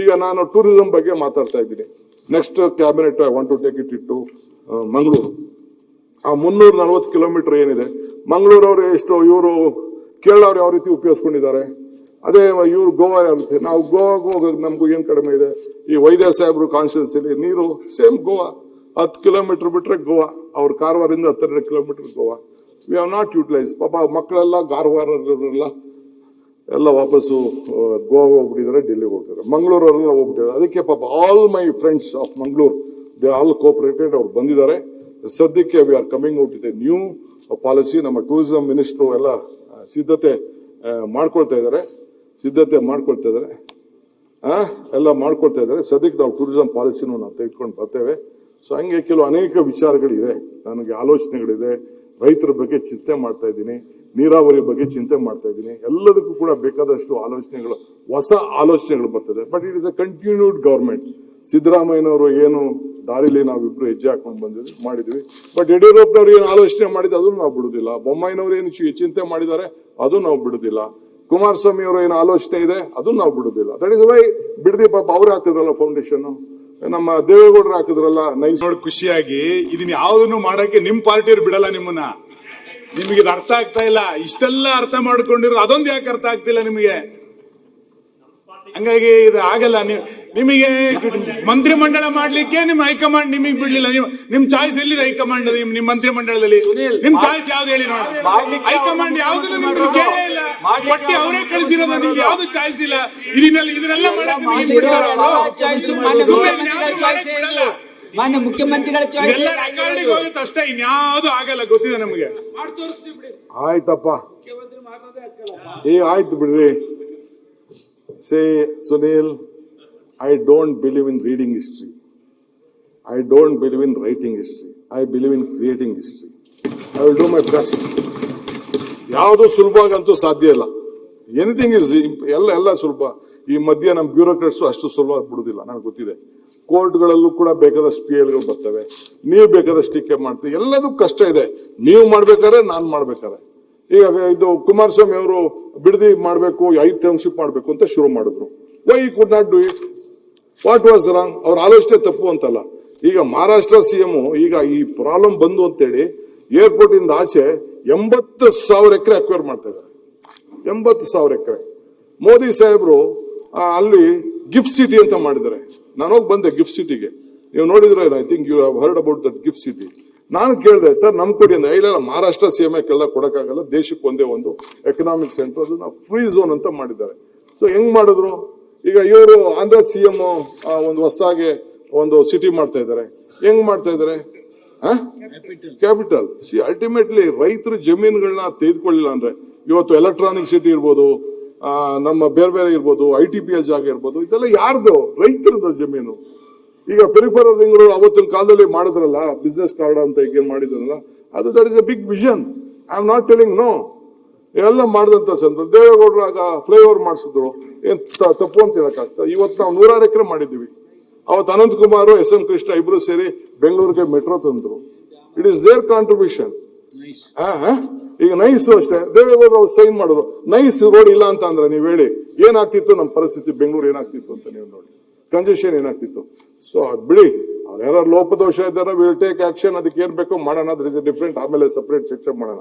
ಈಗ ನಾನು ಟೂರಿಸಂ ಬಗ್ಗೆ ಮಾತಾಡ್ತಾ ಇದ್ದೀನಿ. Next cabinet I want to take it to Mangaluru. ಆ 340 ಕಿಲೋಮೀಟರ್ ಏನಿದೆ, ಮಂಗಳೂರವ್ರು ಎಷ್ಟು, ಇವರು ಕೇರಳ ಅವ್ರು ಯಾವ ರೀತಿ ಉಪಯೋಗಿಸ್ಕೊಂಡಿದ್ದಾರೆ, ಅದೇ ಇವ್ರು ಗೋವಾ ಯಾವ ರೀತಿ. ನಾವು ಗೋವಾಗೂ ಹೋಗೋದು ನಮಗೂ ಏನ್ ಕಡಿಮೆ ಇದೆ. ಈ ವೈದ್ಯ ಸಾಹೇಬ್ರು ಕಾನ್ಸ್ಟಿಟ್ಯೂನ್ಸಿಲಿ ನೀರು ಸೇಮ್ ಗೋವಾ, 10 ಕಿಲೋಮೀಟರ್ ಬಿಟ್ರೆ ಗೋವಾ, ಅವ್ರ ಕಾರವಾರಿಂದ 12 kilometre Goa. We have not utilise. ಪಾಪ ಮಕ್ಕಳೆಲ್ಲ ಕಾರವಾರಲ್ಲ ಎಲ್ಲ ವಾಪಸ್ಸು ಗೋವಾ ಹೋಗ್ಬಿಟ್ಟಿದ್ದಾರೆ, ಡೆಲ್ಲಿಗೆ ಹೋಗ್ತಿದ್ದಾರೆ, ಮಂಗಳೂರವರೆಲ್ಲ ಹೋಗ್ಬಿಟ್ಟಿದ್ದಾರೆ. ಅದಕ್ಕೆ ಪಾಪ all my friends of Mangaluru they all cooperated, ಅವ್ರು ಬಂದಿದ್ದಾರೆ. ಸದ್ಯಕ್ಕೆ we are coming out with a new policy. ನಮ್ಮ ಟೂರಿಸಂ ಮಿನಿಸ್ಟ್ರು ಎಲ್ಲ ಸಿದ್ಧತೆ ಮಾಡ್ಕೊಳ್ತಾ ಇದ್ದಾರೆ, ಎಲ್ಲ ಮಾಡ್ಕೊಳ್ತಾ ಇದ್ದಾರೆ. ಸದ್ಯಕ್ಕೆ ನಾವು ಟೂರಿಸಂ ಪಾಲಿಸಿನೂ ನಾವು ತೆಗೆದುಕೊಂಡು ಬರ್ತೇವೆ. ಸೊ ಹಂಗೆ ಅನೇಕ ವಿಚಾರಗಳಿದೆ, ನನಗೆ ಆಲೋಚನೆಗಳಿದೆ. ರೈತರ ಬಗ್ಗೆ ಚಿಂತೆ ಮಾಡ್ತಾ ಇದ್ದೀನಿ, ನೀರಾವರಿ ಬಗ್ಗೆ ಚಿಂತೆ ಮಾಡ್ತಾ ಇದ್ದೀನಿ. ಎಲ್ಲದಕ್ಕೂ ಕೂಡ ಬೇಕಾದಷ್ಟು ಆಲೋಚನೆಗಳು, ಹೊಸ ಆಲೋಚನೆಗಳು ಬರ್ತದೆ. But it is a continued government. ಸಿದ್ದರಾಮಯ್ಯನವರು ಏನು ದಾರಿಲಿ ನಾವಿಬ್ರು ಹೆಜ್ಜೆ ಹಾಕೊಂಡು ಮಾಡಿದ್ವಿ. ಬಟ್ ಯಡಿಯೂರಪ್ಪನವ್ರು ಏನು ಆಲೋಚನೆ ಮಾಡಿದ್ರು ಅದನ್ನು ನಾವು ಬಿಡುದಿಲ್ಲ. ಬೊಮ್ಮಾಯಿನವರು ಏನು ಚಿಂತೆ ಮಾಡಿದ್ದಾರೆ ಅದು ನಾವು ಬಿಡುದಿಲ್ಲ. ಕುಮಾರಸ್ವಾಮಿ ಅವರು ಏನು ಆಲೋಚನೆ ಇದೆ ಅದನ್ನು ನಾವು ಬಿಡುದಿಲ್ಲ. ದಟ್ ಇಸ್ ವೈ ಬಿಡದಿ ಪಾಪ ಅವ್ರು ಹಾಕಿದ್ರಲ್ಲ ಫೌಂಡೇಶನ್, ನಮ್ಮ ದೇವೇಗೌಡರು ಹಾಕಿದ್ರಲ್ಲ ನೈಸ್. ನೋಡಿ ಖುಷಿಯಾಗಿ ಇದನ್ನ ಯಾವ್ದನ್ನು ಮಾಡಕ್ಕೆ ನಿಮ್ ಪಾರ್ಟಿಯವ್ರು ಬಿಡಲ್ಲ ನಿಮ್ಮನ್ನ. ನಿಮಗೆ ಇದು ಅರ್ಥ ಆಗ್ತಾ ಇಲ್ಲ. ಇಷ್ಟೆಲ್ಲ ಅರ್ಥ ಮಾಡ್ಕೊಂಡಿರೋ ಅದೊಂದು ಯಾಕೆ ಅರ್ಥ ಆಗ್ತಿಲ್ಲ ನಿಮಗೆ? ಹಂಗಾಗಿ ಇದು ಆಗಲ್ಲ. ನಿಮಗೆ ಮಂತ್ರಿಮಂಡಲ ಮಾಡ್ಲಿಕ್ಕೆ ನಿಮ್ ಹೈಕಮಾಂಡ್ ನಿಮಗೆ ಬಿಡ್ಲಿಲ್ಲ. ನಿಮ್ ಚಾಯ್ಸ್ ಎಲ್ಲಿದೆ ಹೈಕಮಾಂಡ್? ನಿಮ್ ಮಂತ್ರಿಮಂಡಲದಲ್ಲಿ ನಿಮ್ ಚಾಯ್ಸ್ ಯಾವ್ದು ಹೇಳಿ ನೋಡ. ಹೈಕಮಾಂಡ್ ಯಾವ್ದನ್ನು ನಿಮ್ಗೆ ಕೇಳೇ ಇಲ್ಲ, ಪಟ್ಟಿ ಅವರೇ ಕಳಿಸಿರೋದು. ನಿಮ್ಗೆ ಯಾವ್ದು ಚಾಯ್ಸ್ ಇಲ್ಲ. ಇದನ್ನೆಲ್ಲ ಮಾಡಕ್ ಮಾನ್ಯ ಮುಖ್ಯಮಂತ್ರಿಗಳ ಎಲ್ಲ ರೆಕಾರ್ಡಿಗೆ ಹೋಗುತ್ತೆ ಅಷ್ಟೇ, ಇನ್ಯಾವುದು ಆಗಲ್ಲ. ಗೊತ್ತಿದೆ ನಮಗೆ. ಆಯ್ತಪ್ಪ, ಆಯ್ತು ಬಿಡ್ರಿ. Say, Sunil, I don't believe in reading history. I don't believe in writing history. I believe in creating history. I will do my best. ಯಾವುದು ಸುಲಭವಾಗಂತೂ ಸಾಧ್ಯ ಇಲ್ಲ. ಎನಿಥಿಂಗ್ ಇಸ್ ಎಲ್ಲ ಸುಲಭ. ಈ ಮಧ್ಯೆ ನಮ್ಮ ಬ್ಯೂರೋಕ್ರಾಟ್ಸು ಅಷ್ಟು ಸುಲಭವಾಗಿ ಬಿಡುದಿಲ್ಲ, ನನಗೆ ಗೊತ್ತಿದೆ. ಕೋರ್ಟ್ಗಳಲ್ಲೂ ಕೂಡ ಬೇಕಾದಷ್ಟು PLಗಳು ಬರ್ತವೆ, ನೀವು ಬೇಕಾದಷ್ಟು ಟೀಕೆ ಮಾಡ್ತೀವಿ. ಎಲ್ಲದೂ ಕಷ್ಟ ಇದೆ. ನೀವು ಮಾಡ್ಬೇಕಾದ್ರೆ, ನಾನು ಮಾಡ್ಬೇಕಾದ್ರೆ. ಈಗ ಇದು ಕುಮಾರಸ್ವಾಮಿ ಅವರು ಬಿಡದಿ ಮಾಡಬೇಕು, 5 ಟೌನ್ಶಿಪ್ ಮಾಡಬೇಕು ಅಂತ ಶುರು ಮಾಡಿದ್ರು. Why could not do it? What was wrong? ಅವ್ರ ಆಲೋಚನೆ ತಪ್ಪು ಅಂತಲ್ಲ. ಈಗ ಮಹಾರಾಷ್ಟ್ರ CM ಈಗ ಈ ಪ್ರಾಬ್ಲಮ್ ಬಂದು ಅಂತೇಳಿ ಏರ್ಪೋರ್ಟ್ ಇಂದ ಆಚೆ 80,000 ಎಕರೆ ಅಕ್ವೈರ್ ಮಾಡ್ತಾ ಇದ್ದಾರೆ. 80,000 ಎಕರೆ. ಮೋದಿ ಸಾಹೇಬ್ರು ಅಲ್ಲಿ ಗಿಫ್ಟ್ ಸಿಟಿ ಅಂತ ಮಾಡಿದ್ದಾರೆ. ನಾನು ಹೋಗಿ ಬಂದೆ ಗಿಫ್ಟ್ ಸಿಟಿಗೆ. ನೀವು ನೋಡಿದ್ರೆ, I think you have heard about that gift city. ನಾನು ಕೇಳಿದೆ, ಸರ್ ನಮ್ ಕೊಡಿ ಅಂದ್ರೆ, ಇಲ್ಲ ಮಹಾರಾಷ್ಟ್ರ CM ಕೇಳ್ದಾಗ ಕೊಡಕ್ಕಾಗಲ್ಲ, ದೇಶಕ್ಕೆ ಒಂದೇ ಒಂದು ಎಕನಾಮಿಕ್ ಸೆಂಟರ್, ಅದನ್ನ ಫ್ರೀ ಝೋನ್ ಅಂತ ಮಾಡಿದ್ದಾರೆ. ಸೊ ಹೆಂಗ್ ಮಾಡಿದ್ರು? ಈಗ ಇವರು ಆಂಧ್ರ CM ಒಂದು ಹೊಸದಾಗಿ ಒಂದು ಸಿಟಿ ಮಾಡ್ತಾ ಇದ್ದಾರೆ. ಹೆಂಗ್ ಮಾಡ್ತಾ ಇದ್ದಾರೆ? ಕ್ಯಾಪಿಟಲ್. ಅಲ್ಟಿಮೇಟ್ಲಿ ರೈತರು ಜಮೀನುಗಳನ್ನ ತೆಗೆದುಕೊಳ್ಳಿಲ್ಲ ಅಂದ್ರೆ, ಇವತ್ತು ಎಲೆಕ್ಟ್ರಾನಿಕ್ ಸಿಟಿ ಇರ್ಬೋದು, ನಮ್ಮ ಬೇರೆ ಇರ್ಬೋದು, ITPL ಜಾಗ ಇರ್ಬೋದು, ಇದೆಲ್ಲ ಯಾರ್ದು? ರೈತರದ ಜಮೀನು. ಈಗ ಪೆರಿಫೆರಲ್ ರಿಂಗ್ ರೋಡ್ ಅವತ್ತಿನ ಕಾಲದಲ್ಲಿ ಮಾಡಿದ್ರಲ್ಲ, ಬಿಸ್ನೆಸ್ ಕಾರ್ಡ್ ಅಂತ ಈಗ ಮಾಡಿದ್ರಲ್ಲ, ಅದು that is a big vision. I am not telling no. ಎಲ್ಲ ಮಾಡಿದಂತ ಸಂದರ್ಭ ದೇವೇಗೌಡರು ಆಗ ಫ್ಲೈಓವರ್ ಮಾಡಿಸಿದ್ರು. ಏನ್ ತಪ್ಪು ಅಂತ ಹೇಳಕ್ಕಾಗ್ತದೆ? ಇವತ್ತು ನಾವು 106 ಎಕರೆ ಮಾಡಿದ್ದೀವಿ. ಅವತ್ತು ಅನಂತ್ ಕುಮಾರ್, SM ಕೃಷ್ಣ ಇಬ್ರು ಸೇರಿ ಬೆಂಗಳೂರಿಗೆ ಮೆಟ್ರೋ ತಂದ್ರು. It is their contribution. ಈಗ ನೈಸ್ ಅಷ್ಟೇ, ದೇವೇಗೌಡರು ಅವ್ರು ಸೈನ್ ಮಾಡಿದ್ರು. ನೈಸ್ ರೋಡ್ ಇಲ್ಲ ಅಂತ ಅಂದ್ರೆ ನೀವು ಹೇಳಿ ಏನಾಗ್ತಿತ್ತು ನಮ್ಮ ಪರಿಸ್ಥಿತಿ, ಬೆಂಗಳೂರು ಏನಾಗ್ತಿತ್ತು ಅಂತ ನೀವು ನೋಡಿ, ಕಂಜೆಷನ್ ಏನಾಗ್ತಿತ್ತು. ಸೊ ಅದ್ ಬಿಡಿ, ಅವ್ರು ಯಾರು ಲೋಪದೋಷ ಇದ್ದಾರೆ, ವಿಲ್ ಟೇಕ್ ಆಕ್ಷನ್. ಅದಕ್ಕೆ ಏನ್ ಬೇಕೋ ಮಾಡೋಣ, ಅದ್ರ ಡಿಫ್ರೆಂಟ್. ಆಮೇಲೆ ಸಪರೇಟ್ ಸೆಕ್ಷನ್ ಮಾಡೋಣ.